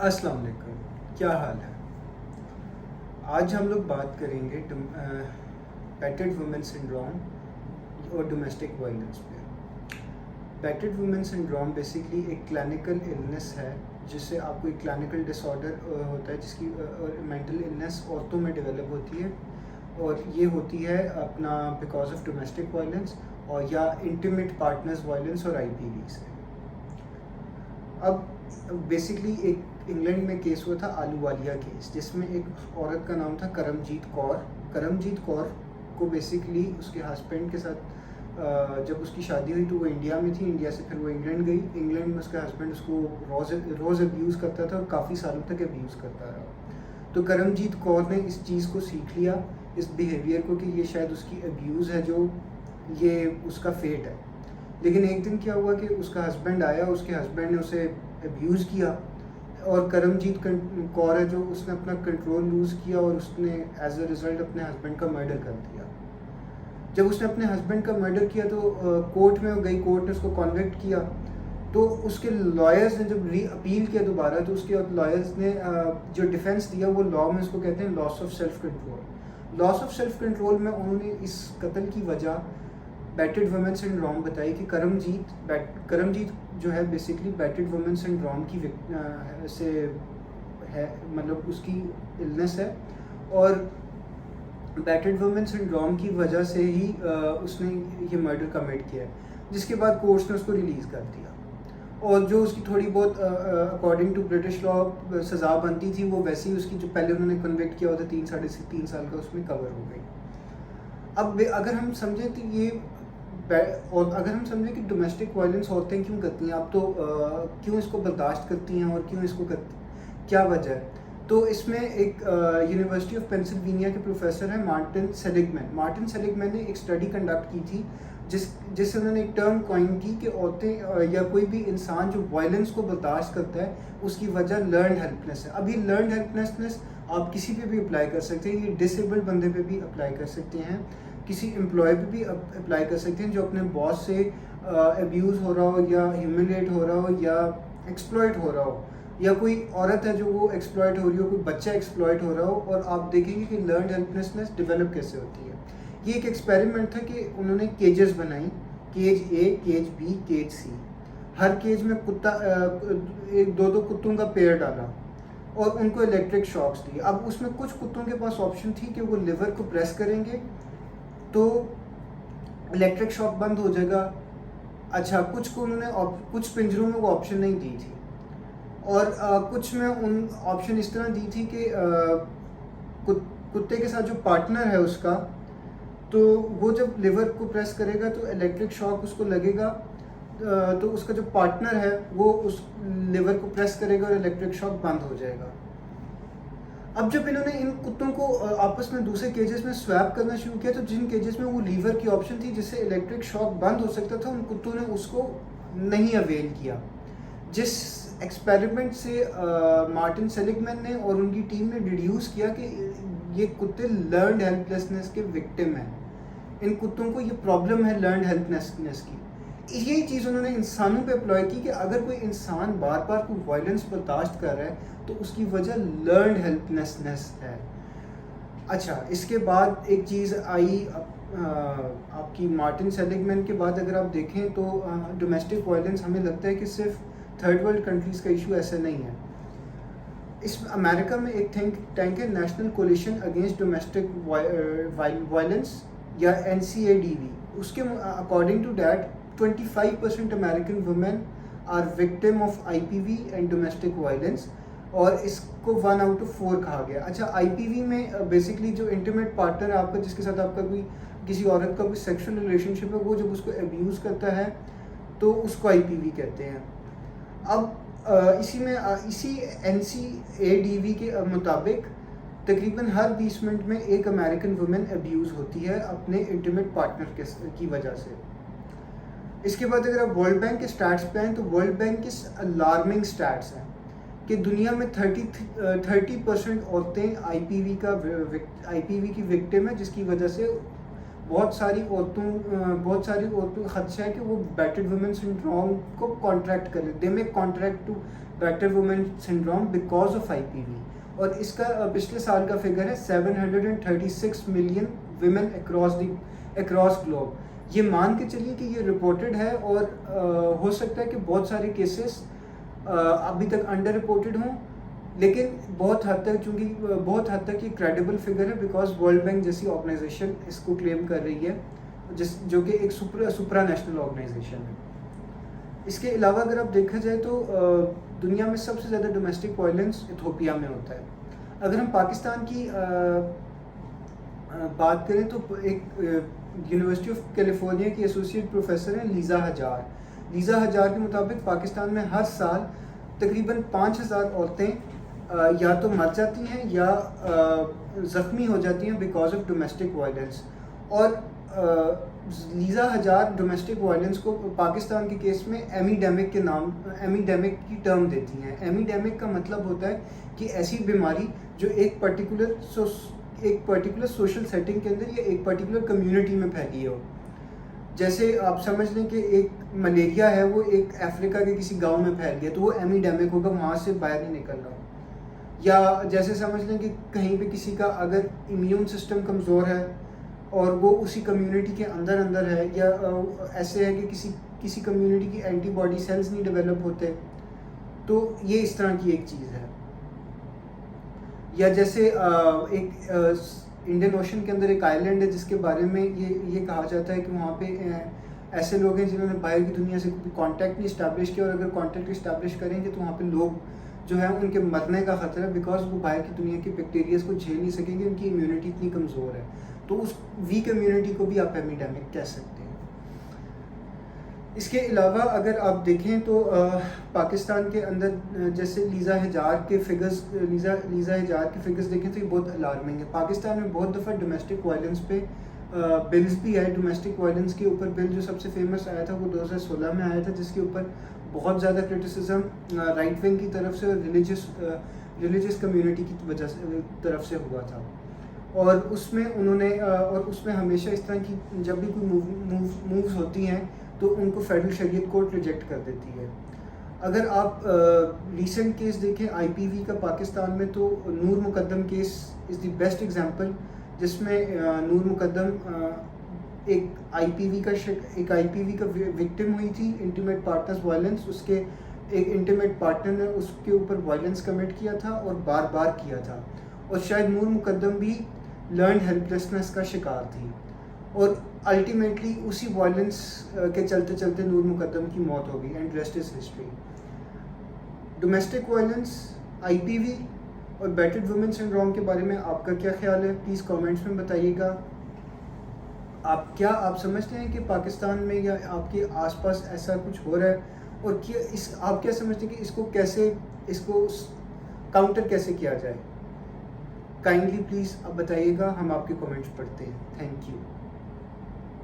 अस्सलाम वालेकुम, क्या हाल है? आज हम लोग बात करेंगे बैटर्ड वुमेन सिंड्रोम और डोमेस्टिक वायलेंस पे। बैटर्ड वुमेन सिंड्रोम बेसिकली एक क्लिनिकल इलनेस है, जिससे आपको एक क्लिनिकल डिसऑर्डर होता है, जिसकी मेंटल इलनेस औरतों में डेवलप होती है, और ये होती है अपना बिकॉज ऑफ डोमेस्टिक वायलेंस और या इंटीमेट पार्टनर्स वायलेंस और आईपीवी से। अब बेसिकली एक इंग्लैंड में केस हुआ था, आलूवालिया केस, जिसमें एक औरत का नाम था करमजीत कौर। करमजीत कौर को बेसिकली उसके हस्बैंड के साथ जब उसकी शादी हुई तो वो इंडिया में थी, इंडिया से फिर वो इंग्लैंड गई। इंग्लैंड में उसका हस्बैंड उसको रोज़ अब्यूज़ करता था और काफ़ी सालों तक अब्यूज़ करता रहा। तो करमजीत कौर ने इस चीज़ को सीख लिया, इस बिहेवियर को, कि ये शायद उसकी अब्यूज़ है, जो ये उसका फेट है। लेकिन एक दिन क्या हुआ कि उसका हस्बैंड आया, उसके हस्बैंड ने उसे अब्यूज़ किया, और करमजीत कौर है जो, उसने अपना कंट्रोल लूज़ किया और उसने एज अ रिज़ल्ट अपने हस्बैंड का मर्डर कर दिया। जब उसने अपने हस्बैंड का मर्डर किया तो कोर्ट में गई, कोर्ट ने उसको कॉन्विक्ट किया। तो उसके लॉयर्स ने जब री अपील किया दोबारा, तो उसके लॉयर्स ने जो डिफेंस दिया वो लॉ में उसको कहते हैं loss of self control. Loss of self control में उन्होंने इस कत्ल की वजह बैटर्ड वुमेन सिंड्रोम बताई कि करमजीत जो है बेसिकली बैटर्ड वुमेन सिंड्रोम की से है, मतलब उसकी इलनेस है, और बैटर्ड वुमेन सिंड्रोम की वजह से ही उसने ये मर्डर कमिट किया है। जिसके बाद कोर्ट्स ने उसको रिलीज़ कर दिया, और जो उसकी थोड़ी बहुत अकॉर्डिंग टू ब्रिटिश लॉ सज़ा बनती थी, वो वैसे ही उसकी जो पहले उन्होंने कन्विक्ट किया होता 3 साल का, उसमें कवर हो गई। अब अगर हम समझें तो ये, और अगर हम समझें कि डोमेस्टिक वायलेंस औरतें क्यों करती हैं, अब तो क्यों इसको बर्दाश्त करती हैं और क्यों इसको करती, क्या वजह है, तो इसमें एक यूनिवर्सिटी ऑफ पेंसिल्वेनिया के प्रोफेसर हैं मार्टिन सेलिगमैन ने एक स्टडी कंडक्ट की थी, जिससे उन्होंने एक टर्म कॉइन की कि औरतें या कोई भी इंसान जो वायलेंस को बर्दाश्त करता है, उसकी वजह लर्नड हेल्पलेस है। अभी लर्नड हेल्पलेसनेस आप किसी पे भी अप्लाई कर सकते हैं, ये डिसेबल्ड बंदे पे भी अप्लाई कर सकते हैं, किसी एम्प्लॉय पे भी अप्लाई कर सकते हैं जो अपने बॉस से अब्यूज़ हो रहा हो, या ह्यूमिलिएट हो रहा हो, या एक्सप्लॉइट हो रहा हो, या कोई औरत है जो वो एक्सप्लॉइट हो रही हो, कोई बच्चा एक्सप्लॉइट हो रहा हो, और आप देखेंगे कि लर्नड हेल्पलेसनेस डेवलप कैसे होती है। ये एक एक्सपेरिमेंट था कि उन्होंने केजेस बनाई, केज ए, केज बी, केज सी। हर केज में कुत्ता एक दो कुत्तों का पेयर डाला और उनको इलेक्ट्रिक शॉक्स दिए। अब उसमें कुछ कुत्तों के पास ऑप्शन थी कि वो लिवर को प्रेस करेंगे तो इलेक्ट्रिक शॉक बंद हो जाएगा। अच्छा, कुछ को उन्होंने कुछ पिंजरों में वो ऑप्शन नहीं दी थी, और कुछ में उन ऑप्शन इस तरह दी थी कि कुत्ते के साथ जो पार्टनर है उसका, तो वो जब लिवर को प्रेस करेगा तो इलेक्ट्रिक शॉक उसको लगेगा, तो उसका जो पार्टनर है वो उस लिवर को प्रेस करेगा और इलेक्ट्रिक शॉक बंद हो जाएगा। अब जब इन्होंने इन कुत्तों को आपस में दूसरे केजेस में स्वैप करना शुरू किया, तो जिन केजेस में वो लीवर की ऑप्शन थी जिससे इलेक्ट्रिक शॉक बंद हो सकता था, उन कुत्तों ने उसको नहीं अवेल किया। जिस एक्सपेरिमेंट से मार्टिन सेलिगमैन ने और उनकी टीम ने डिड्यूस किया कि ये कुत्ते लर्नड हेल्पलेसनेस के विक्टिम हैं, इन कुत्तों को ये प्रॉब्लम है लर्नड हेल्पलेसनेस की। यही चीज़ उन्होंने इंसानों पे अप्लाई की कि अगर कोई इंसान बार बार कोई वायलेंस बर्दाश्त कर रहा है तो उसकी वजह लर्नड हेल्पलेसनेस है। अच्छा, इसके बाद एक चीज़ आई आपकी मार्टिन सेलिगमैन के बाद, अगर आप देखें तो डोमेस्टिक वायलेंस हमें लगता है कि सिर्फ थर्ड वर्ल्ड कंट्रीज़ का इशू ऐसा नहीं है। इस अमेरिका में एक थिंक टैंक है, national coalition against domestic violence या NCADV। उसके according to that 25% American women are victim of IPV and domestic violence, और इसको 1 out of 4 कहा गया। अच्छा, IPV में बेसिकली जो इंटीमेट पार्टनर है आपका, जिसके साथ आपका कोई किसी औरत का कोई सेक्सुअल रिलेशनशिप है, वो जब उसको अब्यूज़ करता है तो उसको IPV कहते हैं। अब इसी NCADV के मुताबिक तकरीबन हर 20 मिनट में एक अमेरिकन वुमेन अब्यूज़ होती है अपने इंटीमेट पार्टनर की वजह से। इसके बाद अगर आप वर्ल्ड बैंक के स्टैट्स पे हैं, तो वर्ल्ड बैंक के अलार्मिंग स्टैट्स हैं कि दुनिया में 30% औरतें IPV की विक्टिम है, जिसकी वजह से बहुत सारी औरतों का खदशा है कि वो बैटर्ड वुमेन सिंड्रोम को कॉन्ट्रैक्ट कर ले, they may contract to battered women syndrome because of IPV। और इसका पिछले साल का फिगर है 736 मिलियन विमेन अक्रॉस ग्लोब। ये मान के चलिए कि ये रिपोर्टेड है, और हो सकता है कि बहुत सारे केसेस अभी तक अंडर रिपोर्टेड हों, लेकिन बहुत हद तक, चूँकि बहुत हद तक ये क्रेडिबल फिगर है, बिकॉज वर्ल्ड बैंक जैसी ऑर्गेनाइजेशन इसको क्लेम कर रही है, जो कि एक सुप्रा नेशनल ऑर्गेनाइजेशन है। इसके अलावा अगर आप देखा जाए तो दुनिया में सबसे ज़्यादा डोमेस्टिक वायलेंस इथोपिया में होता है। अगर हम पाकिस्तान की बात करें तो एक यूनिवर्सिटी ऑफ कैलिफोर्निया की एसोसिएट प्रोफेसर हैं लीज़ा हजार के मुताबिक पाकिस्तान में हर साल तकरीबन 5000 औरतें या तो मर जाती हैं या ज़ख्मी हो जाती हैं बिकॉज ऑफ डोमेस्टिक वायलेंस। और लीज़ा हजार डोमेस्टिक वायलेंस को पाकिस्तान के केस में एमीडेमिक की टर्म देती हैं। एमीडेमिक का मतलब होता है कि ऐसी बीमारी जो एक पर्टिकुलर सोशल सेटिंग के अंदर या एक पर्टिकुलर कम्युनिटी में फैली हो। जैसे आप समझ लें कि एक मलेरिया है, वो एक अफ्रीका के किसी गांव में फैल गया, तो वो एमीडेमिक होगा, वहाँ से बाहर नहीं निकल रहा। या जैसे समझ लें कि कहीं पे किसी का अगर इम्यून सिस्टम कमज़ोर है और वो उसी कम्युनिटी के अंदर है, या ऐसे है कि किसी कम्युनिटी की एंटीबॉडी सेल्स नहीं डेवलप होते, तो ये इस तरह की एक चीज़ है। या जैसे एक इंडियन ओशन के अंदर एक आइलैंड है जिसके बारे में ये कहा जाता है कि वहाँ पे ऐसे लोग हैं जिन्होंने बाहर की दुनिया से कांटेक्ट नहीं इस्टेब्लिश किया, और अगर कांटेक्ट इस्टेब्लिश करेंगे तो वहाँ पे लोग जो है उनके मरने का ख़तरा है, बिकॉज वो बाहर की दुनिया के बैक्टीरियाज को झेल नहीं सकेंगे, उनकी इम्यूनिटी इतनी कमज़ोर है। तो उस वीक इम्यूनिटी को भी आप एमीडेमिक कह सकते हैं। इसके अलावा अगर आप देखें तो पाकिस्तान के अंदर जैसे लीज़ा हजार के फिगर्स देखें तो ये बहुत अलार्मिंग है। पाकिस्तान में बहुत दफ़ा डोमेस्टिक वायलेंस पे बिल्स भी आए। डोमेस्टिक वायलेंस के ऊपर बिल जो सबसे फेमस आया था वो 2016 में आया था, जिसके ऊपर बहुत ज़्यादा क्रिटिसिज्म राइट विंग की तरफ से और रिलीजियस कम्युनिटी की तरफ से हुआ था। और उसमें हमेशा इस तरह की जब भी कोई मूव्स होती हैं तो उनको फेडरल शरीयत कोर्ट रिजेक्ट कर देती है। अगर आप रीसेंट केस देखें IPV का पाकिस्तान में, तो Noor Mukadam case is the best example, जिसमें नूर मुकद्दम एक IPV का विक्टिम हुई थी, इंटीमेट पार्टनर्स वायलेंस। उसके एक इंटीमेट पार्टनर ने उसके ऊपर वायलेंस कमिट किया था और बार बार किया था, और शायद नूर मुकद्दम भी लर्न हेल्पलेसनेस का शिकार थी, और अल्टीमेटली उसी वायलेंस के चलते चलते नूर मुकद्दम की मौत हो गई, and rest is history. Domestic violence, IPV और बैटर्ड वुमेन सिंड्रोम के बारे में आपका क्या ख्याल है, प्लीज़ कमेंट्स में बताइएगा। आप समझते हैं कि पाकिस्तान में या आपके आसपास ऐसा कुछ हो रहा है, और आप क्या समझते हैं कि इसको काउंटर कैसे किया जाए? काइंडली प्लीज़ आप बताइएगा, हम आपके कमेंट्स पढ़ते हैं। Thank you.